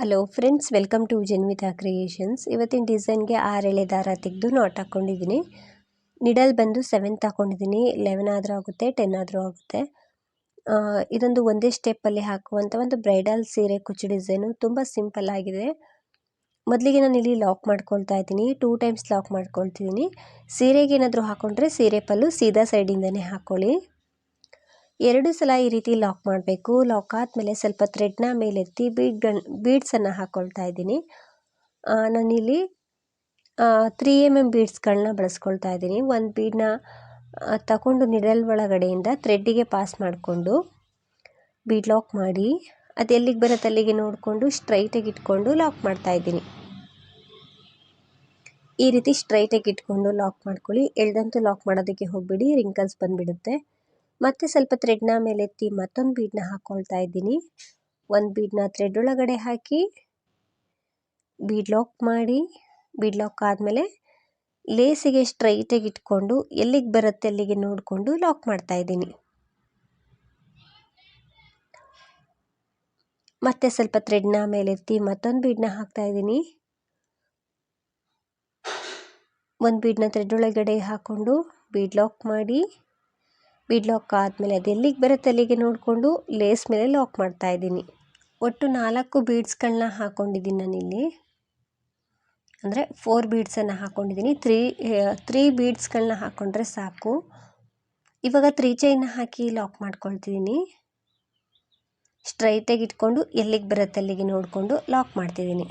Hello friends, welcome to Janvitha creations. ಇವತ್ತಿನ ಡಿಸೈನ್ಗೆ 6 ಎಳೆ ದಾರ ತೆಗೆದು ನಾಟ್ ಹಾಕ್ಕೊಂಡಿದ್ದೀನಿ. ನಿಡಲ್ ಬಂದು 7 ಹಾಕ್ಕೊಂಡಿದ್ದೀನಿ. 11 ಆದರೂ ಆಗುತ್ತೆ, 10 ಆದರೂ ಆಗುತ್ತೆ. ಇದೊಂದು ಒಂದೇ ಸ್ಟೆಪ್ಪಲ್ಲಿ ಹಾಕುವಂಥ ಒಂದು ಬ್ರೈಡಲ್ ಸೀರೆ ಕುಚ್ಚು ಡಿಸೈನು. ತುಂಬ ಸಿಂಪಲ್ ಆಗಿದೆ. ಮೊದಲಿಗೆ ನಾನು ಇಲ್ಲಿ ಲಾಕ್ ಮಾಡ್ಕೊಳ್ತಾ ಇದ್ದೀನಿ. 2 ಟೈಮ್ಸ್ ಲಾಕ್ ಮಾಡ್ಕೊಳ್ತಿದ್ದೀನಿ. ಸೀರೆಗೆ ಏನಾದರೂ ಹಾಕ್ಕೊಂಡ್ರೆ ಸೀರೆ ಪಲ್ಲು ಸೀದಾ ಸೈಡಿಂದನೇ ಹಾಕ್ಕೊಳ್ಳಿ. 2 ಸಲ ಈ ರೀತಿ ಲಾಕ್ ಮಾಡಬೇಕು. ಲಾಕ್ ಆದಮೇಲೆ ಸ್ವಲ್ಪ ಥ್ರೆಡ್ನ ಮೇಲೆತ್ತಿ ಬೀಡ್ಸನ್ನು ಹಾಕ್ಕೊಳ್ತಾ ಇದ್ದೀನಿ. ನಾನಿಲ್ಲಿ 3 mm ಬೀಡ್ಸ್ಗಳನ್ನ ಬಳಸ್ಕೊಳ್ತಾ ಇದ್ದೀನಿ. ಒಂದು ಬೀಡನ್ನ ತಗೊಂಡು ನಿಡಲ್ ಒಳಗಡೆಯಿಂದ ಥ್ರೆಡ್ಡಿಗೆ ಪಾಸ್ ಮಾಡಿಕೊಂಡು ಬೀಡ್ ಲಾಕ್ ಮಾಡಿ ಅದು ಎಲ್ಲಿಗೆ ಬರುತ್ತೆ ಅಲ್ಲಿಗೆ ನೋಡಿಕೊಂಡು ಸ್ಟ್ರೈಟಾಗಿ ಇಟ್ಕೊಂಡು ಲಾಕ್ ಮಾಡ್ತಾ ಇದ್ದೀನಿ. ಈ ರೀತಿ ಸ್ಟ್ರೈಟಾಗಿ ಇಟ್ಕೊಂಡು ಲಾಕ್ ಮಾಡ್ಕೊಳ್ಳಿ. ಎಳ್ದಂತೂ ಲಾಕ್ ಮಾಡೋದಕ್ಕೆ ಹೋಗ್ಬಿಡಿ, ರಿಂಕಲ್ಸ್ ಬಂದುಬಿಡುತ್ತೆ. ಮತ್ತೆ ಸ್ವಲ್ಪ ಥ್ರೆಡ್ನ ಮೇಲೆತ್ತಿ ಮತ್ತೊಂದು ಬೀಡನ್ನ ಹಾಕ್ಕೊಳ್ತಾ ಇದ್ದೀನಿ. ಒಂದು ಬೀಡನ್ನ ಥ್ರೆಡ್ ಒಳಗಡೆ ಹಾಕಿ ಬೀಡ್ ಲಾಕ್ ಮಾಡಿ, ಬೀಡ್ ಲಾಕ್ ಆದಮೇಲೆ ಲೇಸಿಗೆ ಸ್ಟ್ರೈಟಾಗಿ ಇಟ್ಕೊಂಡು ಎಲ್ಲಿಗೆ ಬರುತ್ತೆ ಅಲ್ಲಿಗೆ ನೋಡಿಕೊಂಡು ಲಾಕ್ ಮಾಡ್ತಾ ಇದ್ದೀನಿ. ಮತ್ತೆ ಸ್ವಲ್ಪ ಥ್ರೆಡ್ನ ಮೇಲೆತ್ತಿ ಮತ್ತೊಂದು ಬೀಡನ್ನ ಹಾಕ್ತಾ ಇದ್ದೀನಿ. ಒಂದು ಬೀಡನ್ನ ಥ್ರೆಡ್ ಒಳಗಡೆ ಹಾಕ್ಕೊಂಡು ಬೀಡ್ ಲಾಕ್ ಮಾಡಿ, ಬೀಡ್ ಲಾಕ್ ಆದಮೇಲೆ ಅದು ಎಲ್ಲಿಗೆ ಬರುತ್ತೆ ಅಲ್ಲಿಗೆ ನೋಡಿಕೊಂಡು ಲೇಸ್ ಮೇಲೆ ಲಾಕ್ ಮಾಡ್ತಾ ಇದ್ದೀನಿ. ಒಟ್ಟು 4 ಬೀಡ್ಸ್ಗಳನ್ನ ಹಾಕ್ಕೊಂಡಿದ್ದೀನಿ ನಾನಿಲ್ಲಿ. ಅಂದರೆ 4 ಬೀಡ್ಸನ್ನು ಹಾಕ್ಕೊಂಡಿದ್ದೀನಿ. 3 ಬೀಡ್ಸ್ಗಳನ್ನ ಹಾಕ್ಕೊಂಡ್ರೆ ಸಾಕು. ಇವಾಗ 3 ಚೈನ್ನ ಹಾಕಿ ಲಾಕ್ ಮಾಡ್ಕೊಳ್ತಿದ್ದೀನಿ. ಸ್ಟ್ರೈಟಾಗಿ ಇಟ್ಕೊಂಡು ಎಲ್ಲಿಗೆ ಬರುತ್ತೆ ಅಲ್ಲಿಗೆ ನೋಡಿಕೊಂಡು ಲಾಕ್ ಮಾಡ್ತಿದ್ದೀನಿ.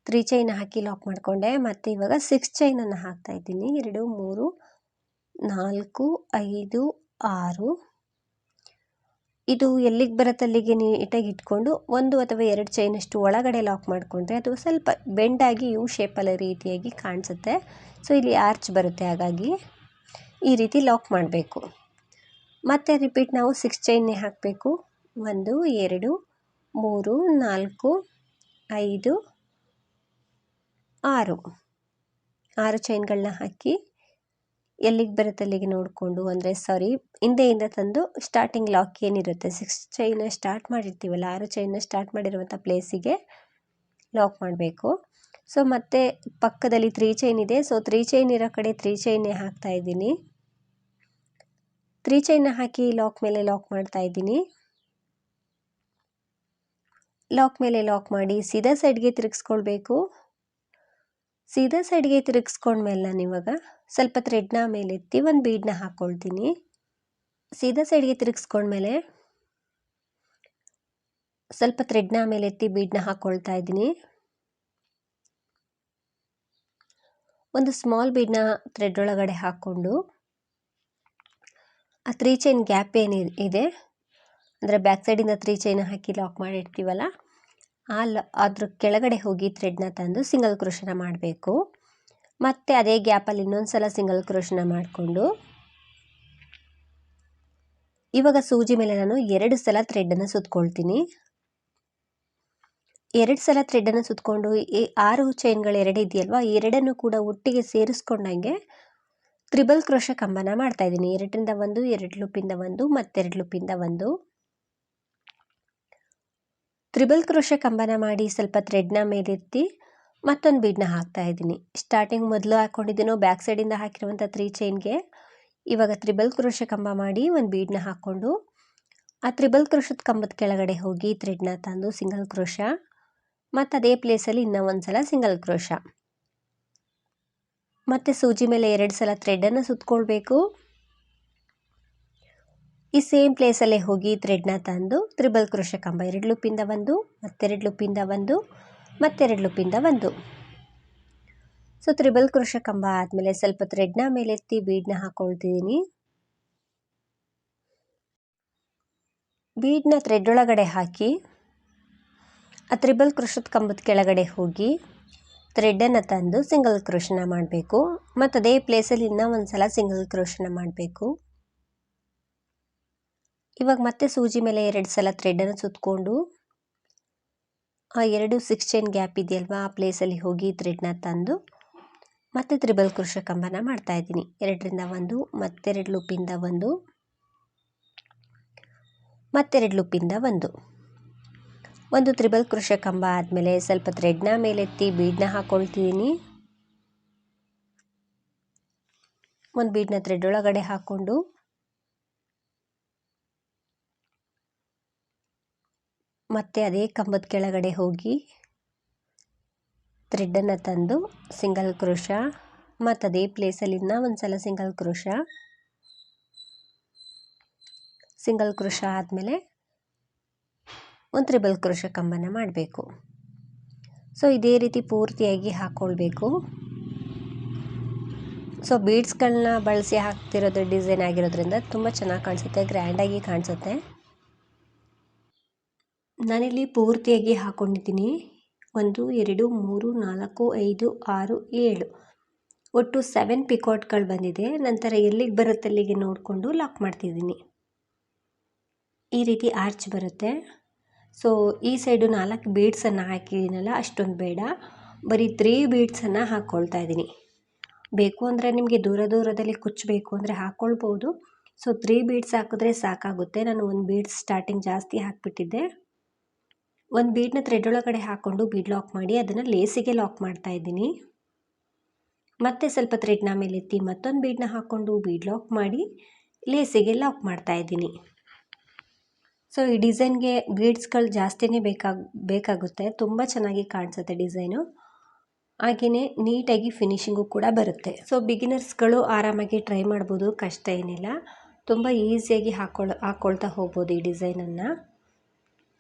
3 ಚೈನ್ ಹಾಕಿ ಲಾಕ್ ಮಾಡಿಕೊಂಡೆ. ಮತ್ತು ಇವಾಗ 6 ಚೈನನ್ನು ಹಾಕ್ತಾ ಇದ್ದೀನಿ. 2 3 4 5 6. ಇದು ಎಲ್ಲಿಗೆ ಬರುತ್ತೆ ಅಲ್ಲಿಗೆ ನೀಟಾಗಿ ಇಟ್ಕೊಂಡು 1 ಅಥವಾ 2 ಚೈನಷ್ಟು ಒಳಗಡೆ ಲಾಕ್ ಮಾಡಿಕೊಂಡ್ರೆ ಅದು ಸ್ವಲ್ಪ ಬೆಂಡಾಗಿ ಯು ಶೇಪಲ್ಲಿ ರೀತಿಯಾಗಿ ಕಾಣಿಸುತ್ತೆ. ಸೊ ಇಲ್ಲಿ ಆರ್ಚ್ ಬರುತ್ತೆ, ಹಾಗಾಗಿ ಈ ರೀತಿ ಲಾಕ್ ಮಾಡಬೇಕು. ಮತ್ತೆ ರಿಪೀಟ್ ನಾವು 6 ಚೈನ್ನೇ ಹಾಕಬೇಕು. 1 2 3 4 5 6 ಚೈನ್ಗಳನ್ನ ಹಾಕಿ ಎಲ್ಲಿಗೆ ಬರುತ್ತೆ ಅಲ್ಲಿಗೆ ನೋಡಿಕೊಂಡು, ಅಂದರೆ ಹಿಂದೆಯಿಂದ ತಂದು ಸ್ಟಾರ್ಟಿಂಗ್ ಲಾಕ್ ಏನಿರುತ್ತೆ 6 ಚೈನ ಸ್ಟಾರ್ಟ್ ಮಾಡಿರ್ತೀವಲ್ಲ, 6 ಚೈನ ಸ್ಟಾರ್ಟ್ ಮಾಡಿರುವಂಥ ಪ್ಲೇಸಿಗೆ ಲಾಕ್ ಮಾಡಬೇಕು. ಸೊ ಮತ್ತೆ ಪಕ್ಕದಲ್ಲಿ 3 ಚೈನ್ ಇದೆ. ಸೊ 3 ಚೈನ್ ಇರೋ ಕಡೆ 3 ಚೈನ್ನೇ ಹಾಕ್ತಾ ಇದ್ದೀನಿ. 3 ಚೈನ್ನ ಹಾಕಿ ಲಾಕ್ ಮೇಲೆ ಲಾಕ್ ಮಾಡ್ತಾ ಇದ್ದೀನಿ. ಲಾಕ್ ಮೇಲೆ ಲಾಕ್ ಮಾಡಿ ಸೀದಾ ಸೈಡ್ಗೆ ತಿರುಗಿಸ್ಕೊಳ್ಬೇಕು. ಸೀದಾ ಸೈಡ್ಗೆ ತಿರುಗಿಸ್ಕೊಂಡ್ಮೇಲೆ ನಾನು ಇವಾಗ ಸ್ವಲ್ಪ ಥ್ರೆಡ್ನ ಮೇಲೆತ್ತಿ ಒಂದು ಬೀಡನ್ನ ಹಾಕ್ಕೊಳ್ತೀನಿ. ಸೀದಾ ಸೈಡ್ಗೆ ತಿರುಗಿಸ್ಕೊಂಡ್ಮೇಲೆ ಸ್ವಲ್ಪ ಥ್ರೆಡ್ನ ಮೇಲೆತ್ತಿ ಬೀಡನ್ನ ಹಾಕ್ಕೊಳ್ತಾ ಇದ್ದೀನಿ. ಒಂದು ಸ್ಮಾಲ್ ಬೀಡನ್ನ ಥ್ರೆಡ್ ಒಳಗಡೆ ಹಾಕ್ಕೊಂಡು ಆ 3 ಚೈನ್ ಗ್ಯಾಪ್ ಏನಿದೆ, ಅಂದರೆ ಬ್ಯಾಕ್ ಸೈಡಿಂದ 3 ಚೈನ್ ಹಾಕಿ ಲಾಕ್ ಮಾಡಿರ್ತೀವಲ್ಲ, ಅದ್ರ ಕೆಳಗಡೆ ಹೋಗಿ ಥ್ರೆಡ್ನ ತಂದು ಸಿಂಗಲ್ ಕ್ರೋಶನ ಮಾಡಬೇಕು. ಮತ್ತು ಅದೇ ಗ್ಯಾಪಲ್ಲಿ ಇನ್ನೊಂದು ಸಲ ಸಿಂಗಲ್ ಕ್ರೋಶನ ಮಾಡಿಕೊಂಡು ಇವಾಗ ಸೂಜಿ ಮೇಲೆ ನಾನು 2 ಸಲ ಥ್ರೆಡನ್ನು ಸುತ್ಕೊಳ್ತೀನಿ. 2 ಸಲ ಥ್ರೆಡನ್ನು ಸುತ್ತಕೊಂಡು ಈ 6 ಚೈನ್ಗಳು 2 ಇದೆಯಲ್ವಾ, ಈ 2 ಕೂಡ ಒಟ್ಟಿಗೆ ಸೇರಿಸ್ಕೊಂಡಂಗೆ ತ್ರಿಬಲ್ ಕ್ರೋಶ ಕಂಬನ ಮಾಡ್ತಾ ಇದ್ದೀನಿ. 2ರಿಂದ 1, 2 ಲೂಪಿಂದ 1, ಮತ್ತೆ 2 ಲೂಪಿಂದ 1. ತ್ರಿಬಲ್ ಕ್ರೋಶ ಕಂಬನ ಮಾಡಿ ಸ್ವಲ್ಪ ಥ್ರೆಡ್ನ ಮೇಲೆತ್ತಿ ಮತ್ತೊಂದು ಬೀಡನ್ನ ಹಾಕ್ತಾ ಇದ್ದೀನಿ. ಸ್ಟಾರ್ಟಿಂಗ್ ಮೊದಲು ಹಾಕ್ಕೊಂಡಿದ್ದೀನೋ ಬ್ಯಾಕ್ ಸೈಡಿಂದ ಹಾಕಿರುವಂಥ 3 ಚೈನ್ಗೆ ಇವಾಗ ತ್ರಿಬಲ್ ಕ್ರೋಶ ಕಂಬ ಮಾಡಿ ಒಂದು ಬೀಡನ್ನ ಹಾಕ್ಕೊಂಡು ಆ ತ್ರಿಬಲ್ ಕ್ರೋಶದ ಕಂಬದ ಕೆಳಗಡೆ ಹೋಗಿ ಥ್ರೆಡ್ನ ತಂದು ಸಿಂಗಲ್ ಕ್ರೋಶ, ಮತ್ತು ಅದೇ ಪ್ಲೇಸಲ್ಲಿ ಇನ್ನೂ ಒಂದು ಸಲ ಸಿಂಗಲ್ ಕ್ರೋಶ, ಮತ್ತು ಸೂಜಿ ಮೇಲೆ 2 ಸಲ ಥ್ರೆಡನ್ನು ಸುತ್ತಕೊಳ್ಬೇಕು. ಈ ಸೇಮ್ ಪ್ಲೇಸಲ್ಲೇ ಹೋಗಿ ಥ್ರೆಡ್ನ ತಂದು ತ್ರಿಬಲ್ ಕ್ರೋಶ ಕಂಬ 2 ಲೂಪಿಂದ 1, ಮತ್ತೆ 2 ಲೂಪಿಂದ 1, ಮತ್ತೆ 2 ಲೂಪಿಂದ 1. ಸೊ ತ್ರಿಬಲ್ ಕ್ರೋಶ ಕಂಬ ಆದಮೇಲೆ ಸ್ವಲ್ಪ ಥ್ರೆಡ್ನ ಮೇಲೆತ್ತಿ ಬೀಡನ್ನ ಹಾಕ್ಕೊಳ್ತಿದ್ದೀನಿ. ಬೀಡನ್ನ ಥ್ರೆಡ್ ಒಳಗಡೆ ಹಾಕಿ ಆ ತ್ರಿಬಲ್ ಕ್ರೋಶದ ಕಂಬದ ಕೆಳಗಡೆ ಹೋಗಿ ಥ್ರೆಡನ್ನು ತಂದು ಸಿಂಗಲ್ ಕ್ರೋಶನ ಮಾಡಬೇಕು. ಮತ್ತು ಅದೇ ಪ್ಲೇಸಲ್ಲಿ ಇನ್ನೂ ಒಂದು ಸಲ ಸಿಂಗಲ್ ಕ್ರೋಶನ ಮಾಡಬೇಕು. ಇವಾಗ ಮತ್ತೆ ಸೂಜಿ ಮೇಲೆ 2 ಸಲ ಥ್ರೆಡನ್ನು ಸುತ್ತಕೊಂಡು ಆ 2 6 ಚೈನ್ ಗ್ಯಾಪ್ ಇದೆಯಲ್ವಾ, ಆ ಪ್ಲೇಸಲ್ಲಿ ಹೋಗಿ ಥ್ರೆಡ್ನ ತಂದು ಮತ್ತೆ ತ್ರಿಬಲ್ ಕ್ರೋಶ ಕಂಬನ ಮಾಡ್ತಾ ಇದ್ದೀನಿ. 2ರಿಂದ 1, ಮತ್ತೆ 2 ಲೂಪಿಂದ 1, ಮತ್ತೆರಡು ಲೂಪಿಂದ ಒಂದು ತ್ರಿಬಲ್ ಕ್ರೋಶೆ ಕಂಬ ಆದಮೇಲೆ ಸ್ವಲ್ಪ ಥ್ರೆಡ್ನ ಮೇಲೆತ್ತಿ ಬೀಡನ್ನ ಹಾಕ್ಕೊಳ್ತಿದ್ದೀನಿ. ಒಂದು ಬೀಡನ್ನ ಥ್ರೆಡ್ ಒಳಗಡೆ ಹಾಕ್ಕೊಂಡು ಮತ್ತೆ ಅದೇ ಕಂಬದ ಕೆಳಗಡೆ ಹೋಗಿ ಥ್ರೆಡ್ಡನ್ನು ತಂದು ಸಿಂಗಲ್ ಕ್ರೋಶ ಮತ್ತು ಅದೇ ಪ್ಲೇಸಲ್ಲಿ ಒಂದು ಸಲ ಸಿಂಗಲ್ ಕ್ರೋಶ ಆದಮೇಲೆ ಒಂದು ತ್ರಿಬಲ್ ಕ್ರೋಶ ಕಂಬನ ಮಾಡಬೇಕು. ಸೊ ಇದೇ ರೀತಿ ಪೂರ್ತಿಯಾಗಿ ಹಾಕ್ಕೊಳ್ಬೇಕು. ಸೊ ಬೀಡ್ಸ್ಗಳನ್ನ ಬಳಸಿ ಹಾಕ್ತಿರೋದು ಡಿಸೈನ್ ಆಗಿರೋದ್ರಿಂದ ತುಂಬ ಚೆನ್ನಾಗಿ ಕಾಣಿಸುತ್ತೆ, ಗ್ರ್ಯಾಂಡಾಗಿ ಕಾಣಿಸುತ್ತೆ. ನಾನಿಲ್ಲಿ ಪೂರ್ತಿಯಾಗಿ ಹಾಕ್ಕೊಂಡಿದ್ದೀನಿ. 1 2 3 4 5 6 7 ಒಟ್ಟು 7 ಪಿಕಾಟ್ಗಳು ಬಂದಿದೆ. ನಂತರ ಎಲ್ಲಿಗೆ ಬರುತ್ತೆ ಅಲ್ಲಿಗೆ ನೋಡಿಕೊಂಡು ಲಾಕ್ ಮಾಡ್ತಿದ್ದೀನಿ. ಈ ರೀತಿ ಆರ್ಚ್ ಬರುತ್ತೆ. ಸೊ ಈ ಸೈಡು 4 ಬೀಡ್ಸನ್ನು ಹಾಕಿದ್ದೀನಲ್ಲ, ಅಷ್ಟೊಂದು ಬೇಡ, ಬರೀ 3 ಬೀಡ್ಸನ್ನು ಹಾಕ್ಕೊಳ್ತಾ ಇದ್ದೀನಿ. ಬೇಕು ಅಂದರೆ ನಿಮಗೆ ದೂರದಲ್ಲಿ ಕುಚ್ಚಬೇಕು ಅಂದರೆ ಹಾಕ್ಕೊಳ್ಬೋದು. ಸೊ 3 ಬೀಡ್ಸ್ ಹಾಕಿದ್ರೆ ಸಾಕಾಗುತ್ತೆ. ನಾನು 1 ಬೀಡ್ಸ್ ಸ್ಟಾರ್ಟಿಂಗ್ ಜಾಸ್ತಿ ಹಾಕಿಬಿಟ್ಟಿದ್ದೆ. 1 ಬೀಡನ್ನ ಥ್ರೆಡ್ ಒಳಗಡೆ ಹಾಕ್ಕೊಂಡು ಬೀಡ್ ಲಾಕ್ ಮಾಡಿ ಅದನ್ನು ಲೇಸಿಗೆ ಲಾಕ್ ಮಾಡ್ತಾ ಇದ್ದೀನಿ. ಮತ್ತೆ ಸ್ವಲ್ಪ ಥ್ರೆಡ್ನ ಮೇಲೆ ಎತ್ತಿ ಮತ್ತೊಂದು ಬೀಡನ್ನ ಹಾಕ್ಕೊಂಡು ಬೀಡ್ ಲಾಕ್ ಮಾಡಿ ಲೇಸಿಗೆ ಲಾಕ್ ಮಾಡ್ತಾ ಇದ್ದೀನಿ. ಸೊ ಈ ಡಿಸೈನ್ಗೆ ಬೀಡ್ಸ್ಗಳು ಜಾಸ್ತಿನೇ ಬೇಕಾಗುತ್ತೆ. ತುಂಬ ಚೆನ್ನಾಗಿ ಕಾಣಿಸುತ್ತೆ ಡಿಸೈನು. ಹಾಗೆಯೇ ನೀಟಾಗಿ ಫಿನಿಶಿಂಗು ಕೂಡ ಬರುತ್ತೆ. ಸೊ ಬಿಗಿನರ್ಸ್ಗಳು ಆರಾಮಾಗಿ ಟ್ರೈ ಮಾಡ್ಬೋದು, ಕಷ್ಟ ಏನಿಲ್ಲ. ತುಂಬ ಈಸಿಯಾಗಿ ಹಾಕ್ಕೊಳ್ತಾ ಹೋಗ್ಬೋದು ಈ ಡಿಸೈನನ್ನು.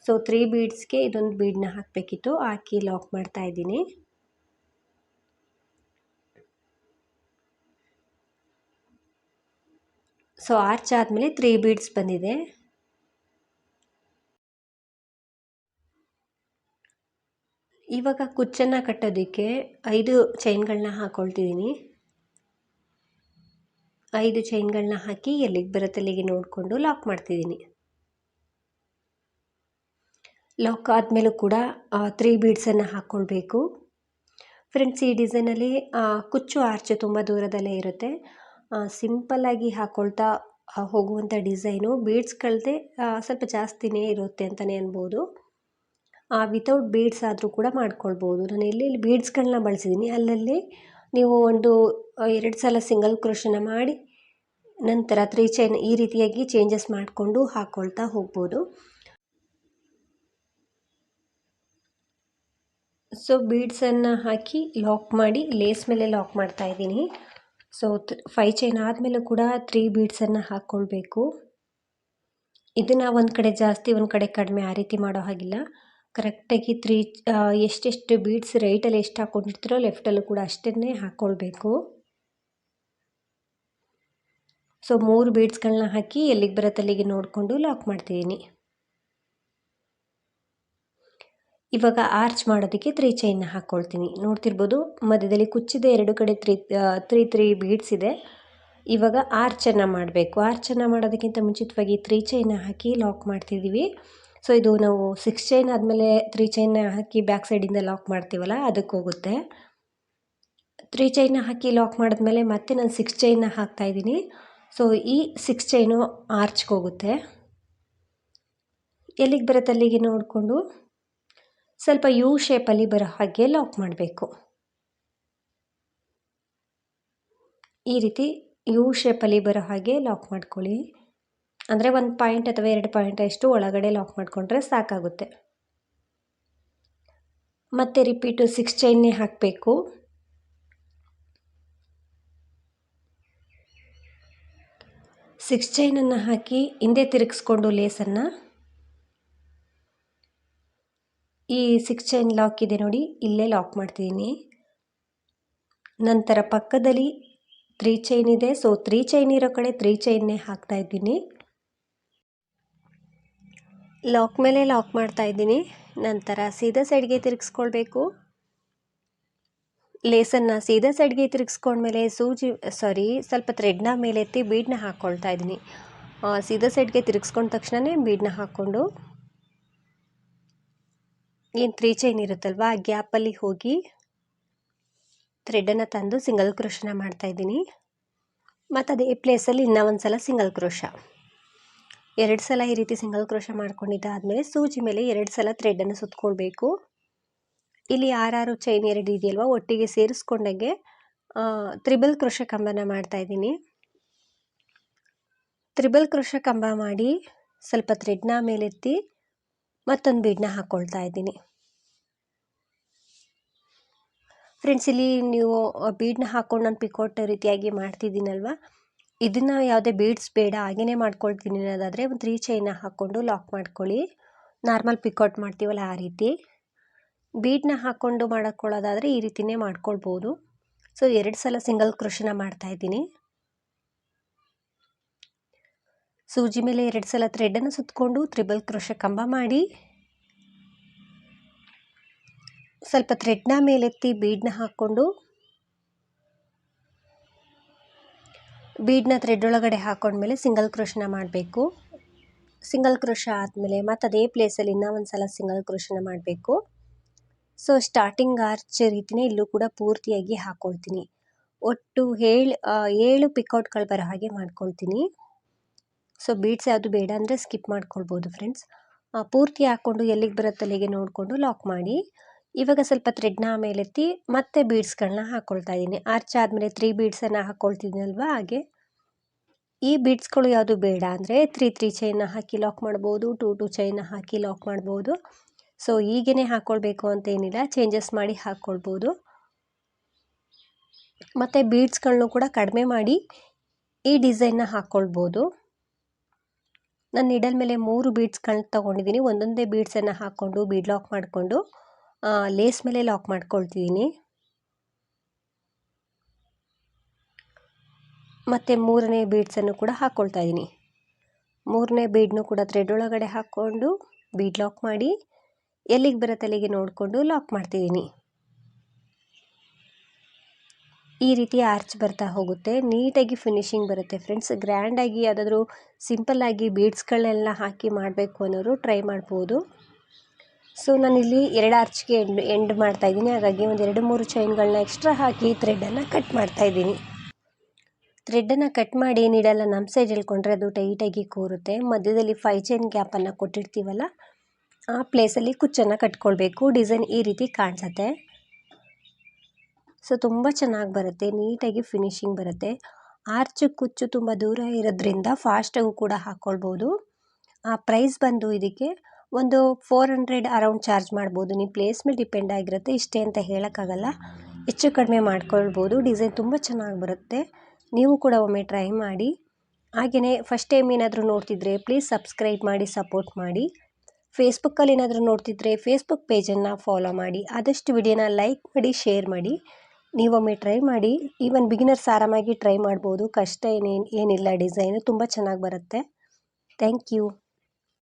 ಸೊ 3 ಬೀಡ್ಸ್ಗೆ ಇದೊಂದು ಬೀಡನ್ನ ಹಾಕಬೇಕಿತ್ತು, ಹಾಕಿ ಲಾಕ್ ಮಾಡ್ತಾ ಇದ್ದೀನಿ. ಸೊ ಆರ್ಚ್ ಆದಮೇಲೆ 3 ಬೀಡ್ಸ್ ಬಂದಿದೆ. ಇವಾಗ ಕುಚ್ಚನ್ನು ಕಟ್ಟೋದಕ್ಕೆ 5 ಚೈನ್ಗಳನ್ನ ಹಾಕ್ಕೊಳ್ತಿದ್ದೀನಿ. 5 ಚೈನ್ಗಳನ್ನ ಹಾಕಿ ಎಲ್ಲಿಗೆ ಬರುತ್ತೆ ಅಲ್ಲಿಗೆ ನೋಡಿಕೊಂಡು ಲಾಕ್ ಮಾಡ್ತಿದ್ದೀನಿ. ಲಾಕ್ ಆದಮೇಲೂ ಕೂಡ 3 ಬೀಡ್ಸನ್ನು ಹಾಕ್ಕೊಳ್ಬೇಕು. ಫ್ರೆಂಡ್ಸ್, ಈ ಡಿಸೈನಲ್ಲಿ ಕುಚ್ಚು ಆರ್ಚು ತುಂಬ ದೂರದಲ್ಲೇ ಇರುತ್ತೆ. ಸಿಂಪಲ್ಲಾಗಿ ಹಾಕ್ಕೊಳ್ತಾ ಹೋಗುವಂಥ ಡಿಸೈನು. ಬೀಡ್ಸ್ಗಳದ್ದೇ ಸ್ವಲ್ಪ ಜಾಸ್ತಿನೇ ಇರುತ್ತೆ ಅಂತಲೇ ಅನ್ಬೋದು. ವಿತೌಟ್ ಬೀಡ್ಸ್ ಆದರೂ ಕೂಡ ಮಾಡ್ಕೊಳ್ಬೋದು. ನಾನು ಎಲ್ಲೆಲ್ಲಿ ಬೀಡ್ಸ್ಗಳನ್ನ ಬಳಸಿದ್ದೀನಿ ಅಲ್ಲಲ್ಲಿ ನೀವು 2 ಸಲ ಸಿಂಗಲ್ ಕ್ರೋಶನ ಮಾಡಿ ನಂತರ 3 ಚೈನ್ ಈ ರೀತಿಯಾಗಿ ಚೇಂಜಸ್ ಮಾಡಿಕೊಂಡು ಹಾಕ್ಕೊಳ್ತಾ ಹೋಗ್ಬೋದು. ಸೊ ಬೀಡ್ಸನ್ನು ಹಾಕಿ ಲಾಕ್ ಮಾಡಿ ಲೇಸ್ ಮೇಲೆ ಲಾಕ್ ಮಾಡ್ತಾ ಇದ್ದೀನಿ. ಸೊ 5 ಚೈನ್ ಆದಮೇಲೂ ಕೂಡ 3 ಬೀಡ್ಸನ್ನು ಹಾಕ್ಕೊಳ್ಬೇಕು. ಇದನ್ನು ಒಂದು ಕಡೆ ಜಾಸ್ತಿ ಒಂದು ಕಡೆ ಕಡಿಮೆ ಆ ರೀತಿ ಮಾಡೋ ಹಾಗಿಲ್ಲ. ಕರೆಕ್ಟಾಗಿ ಎಷ್ಟೆಷ್ಟು ಬೀಡ್ಸ್ ರೈಟಲ್ಲಿ ಎಷ್ಟು ಹಾಕ್ಕೊಂಡಿರ್ತೀರೋ ಲೆಫ್ಟಲ್ಲೂ ಕೂಡ ಅಷ್ಟನ್ನೇ ಹಾಕ್ಕೊಳ್ಬೇಕು. ಸೊ 3 ಬೀಡ್ಸ್ಗಳನ್ನ ಹಾಕಿ ಎಲ್ಲಿಗೆ ಬರುತ್ತೆ ಅಲ್ಲಿಗೆ ನೋಡಿಕೊಂಡು ಲಾಕ್ ಮಾಡ್ತಿದ್ದೀನಿ. ಇವಾಗ ಆರ್ಚ್ ಮಾಡೋದಕ್ಕೆ 3 ಚೈನ್ನ ಹಾಕ್ಕೊಳ್ತೀನಿ. ನೋಡ್ತಿರ್ಬೋದು ಮಧ್ಯದಲ್ಲಿ ಕುಚ್ಚಿದೆ, 2 ಕಡೆ 3 ಬೀಡ್ಸ್ ಇದೆ. ಇವಾಗ ಆರ್ಚನ್ನು ಮಾಡಬೇಕು. ಆರ್ಚನ್ನು ಮಾಡೋದಕ್ಕಿಂತ ಮುಂಚಿತವಾಗಿ 3 ಚೈನ್ನ ಹಾಕಿ ಲಾಕ್ ಮಾಡ್ತಿದ್ದೀವಿ. ಸೊ ಇದು ನಾವು 6 ಚೈನ್ ಆದಮೇಲೆ 3 ಚೈನ್ನ ಹಾಕಿ ಬ್ಯಾಕ್ ಸೈಡಿಂದ ಲಾಕ್ ಮಾಡ್ತೀವಲ್ಲ, ಅದಕ್ಕೆ ಹೋಗುತ್ತೆ. 3 ಚೈನ್ನ ಹಾಕಿ ಲಾಕ್ ಮಾಡಿದ್ಮೇಲೆ ಮತ್ತೆ ನಾನು 6 ಚೈನ್ನ ಹಾಕ್ತಾಯಿದ್ದೀನಿ. ಸೊ ಈ 6 ಚೈನು ಆರ್ಚ್ಗೆ ಹೋಗುತ್ತೆ. ಎಲ್ಲಿಗೆ ಬರುತ್ತೆ ಅಲ್ಲಿಗೆ ನೋಡಿಕೊಂಡು ಸ್ವಲ್ಪ ಯು ಶೇಪಲ್ಲಿ ಬರೋ ಹಾಗೆ ಲಾಕ್ ಮಾಡಬೇಕು. ಈ ರೀತಿ ಯು ಶೇಪಲ್ಲಿ ಬರೋ ಹಾಗೆ ಲಾಕ್ ಮಾಡ್ಕೊಳ್ಳಿ. ಅಂದರೆ 1 ಪಾಯಿಂಟ್ ಅಥವಾ 2 ಪಾಯಿಂಟ್ ಅಷ್ಟು ಒಳಗಡೆ ಲಾಕ್ ಮಾಡಿಕೊಂಡ್ರೆ ಸಾಕಾಗುತ್ತೆ. ಮತ್ತೆ ರಿಪೀಟು 6 ಚೈನ್ನೇ ಹಾಕಬೇಕು. 6 ಚೈನನ್ನು ಹಾಕಿ ಹಿಂದೆ ತಿರುಗಿಸ್ಕೊಂಡು ಲೇಸನ್ನು ಈ 6 ಚೈನ್ ಲಾಕ್ ಇದೆ ನೋಡಿ, ಇಲ್ಲೇ ಲಾಕ್ ಮಾಡ್ತಿದ್ದೀನಿ. ನಂತರ ಪಕ್ಕದಲ್ಲಿ 3 ಚೈನ್ ಇದೆ. ಸೊ 3 ಚೈನ್ ಇರೋ ಕಡೆ 3 ಚೈನ್ನೇ ಹಾಕ್ತಾ ಇದ್ದೀನಿ. ಲಾಕ್ ಮೇಲೆ ಲಾಕ್ ಮಾಡ್ತಾ ಇದ್ದೀನಿ. ನಂತರ ಸೀದಾ ಸೈಡ್ಗೆ ತಿರುಗಿಸ್ಕೊಳ್ಬೇಕು. ಲೇಸನ್ನು ಸೀದಾ ಸೈಡ್ಗೆ ತಿರುಗಿಸ್ಕೊಂಡ್ಮೇಲೆ ಸ್ವಲ್ಪ ಥ್ರೆಡ್ನ ಮೇಲೆ ಎತ್ತಿ ಬೀಡನ್ನ ಹಾಕ್ಕೊಳ್ತಾ ಇದ್ದೀನಿ. ಸೀದಾ ಸೈಡ್ಗೆ ತಿರುಗಿಸ್ಕೊಂಡ ತಕ್ಷಣವೇ ಬೀಡನ್ನ ಹಾಕ್ಕೊಂಡು ಏನು 3 ಚೈನ್ ಇರುತ್ತಲ್ವ ಆ ಗ್ಯಾಪಲ್ಲಿ ಹೋಗಿ ಥ್ರೆಡನ್ನು ತಂದು ಸಿಂಗಲ್ ಕ್ರೋಶನ ಮಾಡ್ತಾಯಿದ್ದೀನಿ. ಮತ್ತು ಅದೇ ಪ್ಲೇಸಲ್ಲಿ ಇನ್ನೂ ಒಂದು ಸಲ ಸಿಂಗಲ್ ಕ್ರೋಶ. 2 ಸಲ ಈ ರೀತಿ ಸಿಂಗಲ್ ಕ್ರೋಶ ಮಾಡ್ಕೊಂಡಿದ್ದಾದಮೇಲೆ ಸೂಜಿ ಮೇಲೆ 2 ಸಲ ಥ್ರೆಡನ್ನು ಸುತ್ತಕೊಳ್ಬೇಕು. ಇಲ್ಲಿ 6 ಚೈನ್ 2 ಇದೆಯಲ್ವ, ಒಟ್ಟಿಗೆ ಸೇರಿಸ್ಕೊಂಡಂಗೆ ತ್ರಿಬಲ್ ಕ್ರೋಶ ಕಂಬನ ಮಾಡ್ತಾ ಇದ್ದೀನಿ. ತ್ರಿಬಲ್ ಕ್ರೋಶ ಕಂಬ ಮಾಡಿ ಸ್ವಲ್ಪ ಥ್ರೆಡ್ನ ಮೇಲೆತ್ತಿ ಮತ್ತೊಂದು ಬೀಡನ್ನ ಹಾಕ್ಕೊಳ್ತಾ ಇದ್ದೀನಿ. ಫ್ರೆಂಡ್ಸ್, ಇಲ್ಲಿ ನೀವು ಬೀಡನ್ನ ಹಾಕ್ಕೊಂಡು ನಾನು ಪಿಕೋಟ್ ರೀತಿಯಾಗಿ ಮಾಡ್ತಿದ್ದೀನಲ್ವ, ಇದನ್ನು ಯಾವುದೇ ಬೀಡ್ಸ್ ಬೇಡ ಹಾಗೇ ಮಾಡ್ಕೊಳ್ತೀನಿ ಅನ್ನೋದಾದರೆ ಒಂದು 3 ಚೈನ್ನ ಹಾಕ್ಕೊಂಡು ಲಾಕ್ ಮಾಡ್ಕೊಳ್ಳಿ. ನಾರ್ಮಲ್ ಪಿಕೋಟ್ ಮಾಡ್ತೀವಲ್ಲ ಆ ರೀತಿ. ಬೀಡನ್ನ ಹಾಕ್ಕೊಂಡು ಮಾಡ್ಕೊಳ್ಳೋದಾದರೆ ಈ ರೀತಿಯೇ ಮಾಡ್ಕೊಳ್ಬೋದು. ಸೊ 2 ಸಲ ಸಿಂಗಲ್ ಕ್ರೋಶನ ಮಾಡ್ತಾಯಿದ್ದೀನಿ. ಸೂಜಿ ಮೇಲೆ 2 ಸಲ ಥ್ರೆಡನ್ನು ಸುತ್ತಕೊಂಡು ತ್ರಿಬಲ್ ಕ್ರೋಶ ಕಂಬ ಮಾಡಿ ಸ್ವಲ್ಪ ಥ್ರೆಡ್ನ ಮೇಲೆತ್ತಿ ಬೀಡನ್ನ ಹಾಕ್ಕೊಂಡು ಬೀಡನ್ನ ಥ್ರೆಡ್ ಒಳಗಡೆ ಹಾಕೊಂಡ್ಮೇಲೆ ಸಿಂಗಲ್ ಕ್ರೋಶನ ಮಾಡಬೇಕು. ಸಿಂಗಲ್ ಕ್ರೋಶ ಆದಮೇಲೆ ಮತ್ತು ಅದೇ ಪ್ಲೇಸಲ್ಲಿ ಇನ್ನೂ ಒಂದು ಸಲ ಸಿಂಗಲ್ ಕ್ರೋಶನ ಮಾಡಬೇಕು. ಸೊ ಸ್ಟಾರ್ಟಿಂಗ್ ಆರ್ಚ್ ರೀತಿಯೇ ಇಲ್ಲೂ ಕೂಡ ಪೂರ್ತಿಯಾಗಿ ಹಾಕ್ಕೊಳ್ತೀನಿ. ಒಟ್ಟು 7 ಪಿಕೌಟ್ಗಳು ಬರೋ ಹಾಗೆ ಮಾಡ್ಕೊಳ್ತೀನಿ. ಸೊ ಬೀಡ್ಸ್ ಯಾವುದು ಬೇಡ ಅಂದರೆ ಸ್ಕಿಪ್ ಮಾಡ್ಕೊಳ್ಬೋದು ಫ್ರೆಂಡ್ಸ್. ಪೂರ್ತಿ ಹಾಕ್ಕೊಂಡು ಎಲ್ಲಿಗೆ ಬರುತ್ತೆ ಅಲ್ಲಿಗೆ ನೋಡಿಕೊಂಡು ಲಾಕ್ ಮಾಡಿ. ಇವಾಗ ಸ್ವಲ್ಪ ಥ್ರೆಡ್ನ ಮೇಲೆತ್ತಿ ಮತ್ತೆ ಬೀಡ್ಸ್ಗಳನ್ನ ಹಾಕ್ಕೊಳ್ತಾ ಇದ್ದೀನಿ. ಆರ್ಚ್ ಆದಮೇಲೆ 3 ಬೀಡ್ಸನ್ನು ಹಾಕ್ಕೊಳ್ತಿದ್ದೀನಲ್ವ, ಹಾಗೆ ಈ ಬೀಡ್ಸ್ಗಳು ಯಾವುದು ಬೇಡ ಅಂದರೆ 3 ಚೈನ್ನ ಹಾಕಿ ಲಾಕ್ ಮಾಡ್ಬೋದು, 2 ಚೈನ್ನ ಹಾಕಿ ಲಾಕ್ ಮಾಡ್ಬೋದು. ಸೊ ಹೀಗೇ ಹಾಕ್ಕೊಳ್ಬೇಕು ಅಂತ ಏನಿಲ್ಲ, ಚೇಂಜಸ್ ಮಾಡಿ ಹಾಕ್ಕೊಳ್ಬೋದು. ಮತ್ತು ಬೀಡ್ಸ್ಗಳನ್ನೂ ಕೂಡ ಕಡಿಮೆ ಮಾಡಿ ಈ ಡಿಸೈನ್ನ ಹಾಕ್ಕೊಳ್ಬೋದು. ನಾನು ನೀಡಲ್ ಮೇಲೆ 3 ಬೀಡ್ಸ್ಗಳನ್ನ ತೊಗೊಂಡಿದ್ದೀನಿ. ಒಂದೊಂದೇ ಬೀಡ್ಸನ್ನು ಹಾಕ್ಕೊಂಡು ಬೀಡ್ ಲಾಕ್ ಮಾಡಿಕೊಂಡು ಲೇಸ್ ಮೇಲೆ ಲಾಕ್ ಮಾಡ್ಕೊಳ್ತಿದ್ದೀನಿ. ಮತ್ತು 3ನೇ ಬೀಡ್ಸನ್ನು ಕೂಡ ಹಾಕ್ಕೊಳ್ತಾ ಇದ್ದೀನಿ. 3ನೇ ಬೀಡ್ನು ಕೂಡ ಥ್ರೆಡ್ ಒಳಗಡೆ ಹಾಕ್ಕೊಂಡು ಬೀಡ್ ಲಾಕ್ ಮಾಡಿ ಎಲ್ಲಿಗೆ ಬರುತ್ತೆ ಅಲ್ಲಿಗೆ ನೋಡಿಕೊಂಡು ಲಾಕ್ ಮಾಡ್ತಿದ್ದೀನಿ. ಈ ರೀತಿ ಆರ್ಚ್ ಬರ್ತಾ ಹೋಗುತ್ತೆ, ನೀಟಾಗಿ ಫಿನಿಶಿಂಗ್ ಬರುತ್ತೆ ಫ್ರೆಂಡ್ಸ್. ಗ್ರ್ಯಾಂಡಾಗಿ ಯಾವುದಾದ್ರೂ ಸಿಂಪಲ್ಲಾಗಿ ಬೀಡ್ಸ್ಗಳನ್ನೆಲ್ಲ ಹಾಕಿ ಮಾಡಬೇಕು ಅನ್ನೋರು ಟ್ರೈ ಮಾಡ್ಬೋದು. ಸೊ ನಾನಿಲ್ಲಿ 2 ಆರ್ಚ್ಗೆ ಎಂಡ್ ಮಾಡ್ತಾಯಿದ್ದೀನಿ. ಹಾಗಾಗಿ ಒಂದು 2-3 ಚೈನ್ಗಳನ್ನ ಎಕ್ಸ್ಟ್ರಾ ಹಾಕಿ ಥ್ರೆಡನ್ನು ಕಟ್ ಮಾಡ್ತಾಯಿದ್ದೀನಿ. ಥ್ರೆಡನ್ನು ಕಟ್ ಮಾಡಿ ನೀಡಲ್ಲ ನಮ್ಮ ಸೈಡ್ ಹೇಳ್ಕೊಂಡ್ರೆ ಅದು ಟೈಟಾಗಿ ಕೂರುತ್ತೆ. ಮಧ್ಯದಲ್ಲಿ 5 ಚೈನ್ ಗ್ಯಾಪನ್ನು ಕೊಟ್ಟಿರ್ತೀವಲ್ಲ, ಆ ಪ್ಲೇಸಲ್ಲಿ ಕುಚ್ಚನ್ನು ಕಟ್ಕೊಳ್ಬೇಕು. ಡಿಸೈನ್ ಈ ರೀತಿ ಕಾಣಿಸುತ್ತೆ. ಸೊ ತುಂಬ ಚೆನ್ನಾಗಿ ಬರುತ್ತೆ, ನೀಟಾಗಿ ಫಿನಿಶಿಂಗ್ ಬರುತ್ತೆ. ಆರ್ಚ್ ಕುಚ್ಚು ತುಂಬ ದೂರ ಇರೋದ್ರಿಂದ ಫಾಸ್ಟಾಗೂ ಕೂಡ ಹಾಕ್ಕೊಳ್ಬೋದು. ಪ್ರೈಸ್ ಬಂದು ಇದಕ್ಕೆ ಒಂದು 400 ಅರೌಂಡ್ ಚಾರ್ಜ್ ಮಾಡ್ಬೋದು. ನೀವು ಪ್ಲೇಸ್ ಮೇಲೆ ಡಿಪೆಂಡ್ ಆಗಿರುತ್ತೆ, ಇಷ್ಟೇ ಅಂತ ಹೇಳೋಕ್ಕಾಗಲ್ಲ, ಹೆಚ್ಚು ಕಡಿಮೆ ಮಾಡ್ಕೊಳ್ಬೋದು. ಡಿಸೈನ್ ತುಂಬ ಚೆನ್ನಾಗಿ ಬರುತ್ತೆ, ನೀವು ಕೂಡ ಒಮ್ಮೆ ಟ್ರೈ ಮಾಡಿ. ಹಾಗೆಯೇ ಫಸ್ಟ್ ಟೈಮ್ ಏನಾದರೂ ನೋಡ್ತಿದ್ರೆ ಪ್ಲೀಸ್ ಸಬ್ಸ್ಕ್ರೈಬ್ ಮಾಡಿ, ಸಪೋರ್ಟ್ ಮಾಡಿ. ಫೇಸ್ಬುಕ್ಕಲ್ಲಿ ಏನಾದರೂ ನೋಡ್ತಿದ್ರೆ ಫೇಸ್ಬುಕ್ ಪೇಜನ್ನು ಫಾಲೋ ಮಾಡಿ. ಆದಷ್ಟು ವಿಡಿಯೋನ ಲೈಕ್ ಮಾಡಿ, ಶೇರ್ ಮಾಡಿ. ನೀವೊಮ್ಮೆ ಟ್ರೈ ಮಾಡಿ. ಈವನ್ ಬಿಗಿನರ್ಸ್ ಆರಾಮಾಗಿ ಟ್ರೈ ಮಾಡ್ಬೋದು, ಕಷ್ಟ ಏನಿಲ್ಲ. ಡಿಸೈನು ತುಂಬ ಚೆನ್ನಾಗಿ ಬರುತ್ತೆ. Thank you.